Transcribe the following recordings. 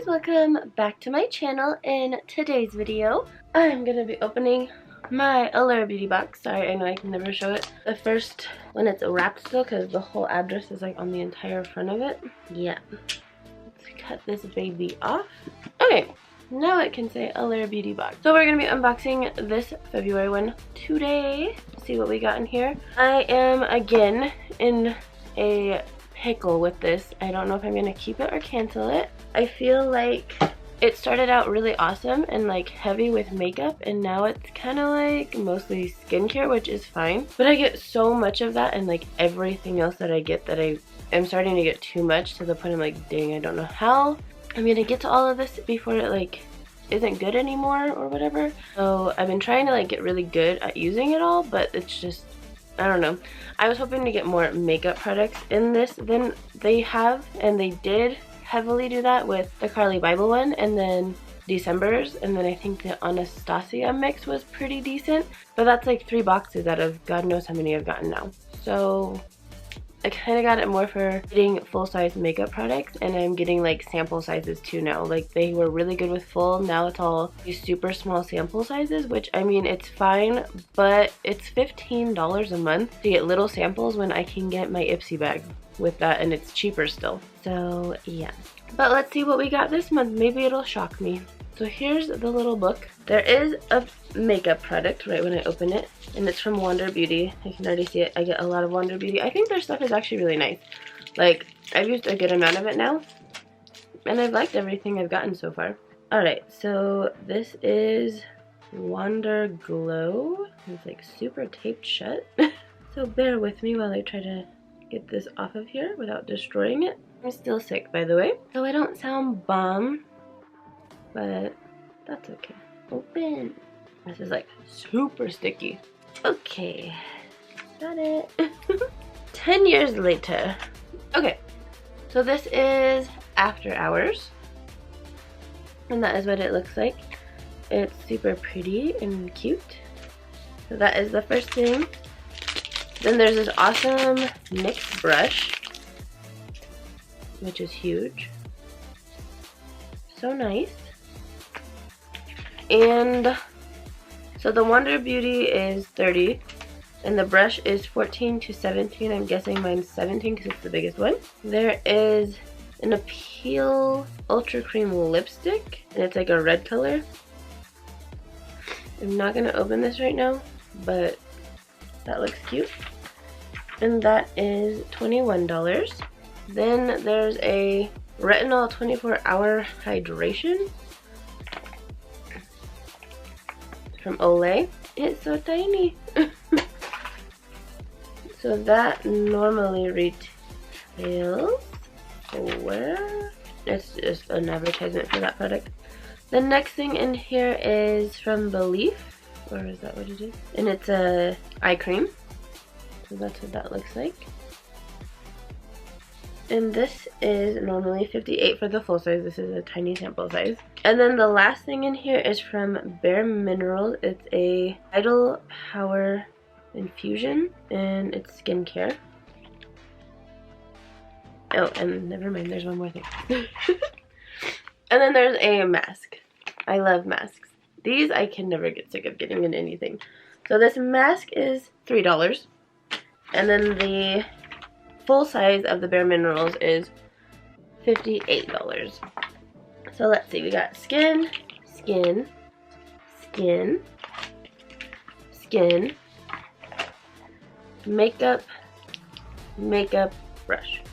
guys, welcome back to my channel. In today's video, I'm gonna be opening my Allure beauty box. Sorry, I know I can never show it. The first when it's wrapped still, because the whole address is like on the entire front of it. Yeah. Let's cut this baby off. Okay, now it can say Allure beauty box. So we're gonna be unboxing this February one today. See what we got in here. I am again in a pickle with this. I don't know if I'm gonna keep it or cancel it. I feel like it started out really awesome and like heavy with makeup, and now it's kind of like mostly skincare, which is fine, but I get so much of that, and like everything else that I get that I am starting to get too much, to the point I'm like, dang, I don't know how I'm gonna get to all of this before it like isn't good anymore or whatever. So I've been trying to like get really good at using it all, but it's just, I don't know. I was hoping to get more makeup products in this than they have, and they did heavily do that with the Carly Bible one, and then December's, and then I think the Anastasia mix was pretty decent, but that's like 3 boxes out of God knows how many I've gotten now. So I kind of got it more for getting full-size makeup products, and I'm getting like sample sizes too now. Like they were really good with full, now it's all these super small sample sizes, which I mean, it's fine, but it's $15 a month to get little samples when I can get my Ipsy bag with that, and it's cheaper still. So yeah, but let's see what we got this month. Maybe it'll shock me. So here's the little book. There is a makeup product right when I open it, and it's from Wander Beauty. I can already see it. I get a lot of Wander Beauty. I think their stuff is actually really nice. Like, I've used a good amount of it now, and I've liked everything I've gotten so far. Alright, so this is Wander Glow. It's like super taped shut. So bear with me while I try to get this off of here without destroying it. I'm still sick, by the way, so I don't sound bomb, but that's okay. Open. This is like super sticky. Okay, got it. 10 years later. Okay, so this is After Hours, and that is what it looks like. It's super pretty and cute. So that is the first thing. Then there's this awesome NYX brush, which is huge. So nice. And so the Wander Beauty is $30, and the brush is $14 to $17. I'm guessing mine's $17 because it's the biggest one. There is an Appeal Ultra Cream lipstick, and it's like a red color. I'm not gonna open this right now, but that looks cute. And that is $21. Then there's a Retinol 24-Hour Hydration from Olay. It's so tiny. So that normally retails for, it's just an advertisement for that product. The next thing in here is from Belief, or is that what it is? And it's a eye cream. So that's what that looks like. And this is normally $58 for the full size. This is a tiny sample size. And then the last thing in here is from Bare Minerals. It's a Vital Power Infusion, and it's skincare. Oh, and never mind, there's one more thing. And then there's a mask. I love masks. These I can never get sick of getting in anything. So this mask is $3. And then the full size of the Bare Minerals is $58. So let's see, we got skin, skin, skin, skin, makeup, makeup brush.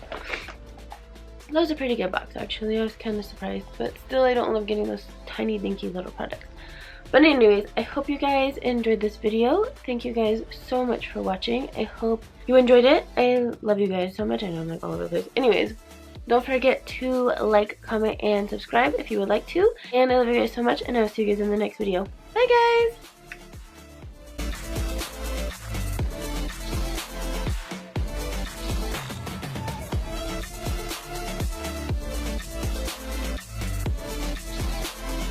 That was a pretty good box, actually. I was kind of surprised, but still I don't love getting those tiny dinky little products. But anyways, I hope you guys enjoyed this video. Thank you guys so much for watching. I hope you enjoyed it. I love you guys so much. I know I'm like all over the place. Anyways, don't forget to like, comment, and subscribe if you would like to. And I love you guys so much, and I will see you guys in the next video. Bye guys!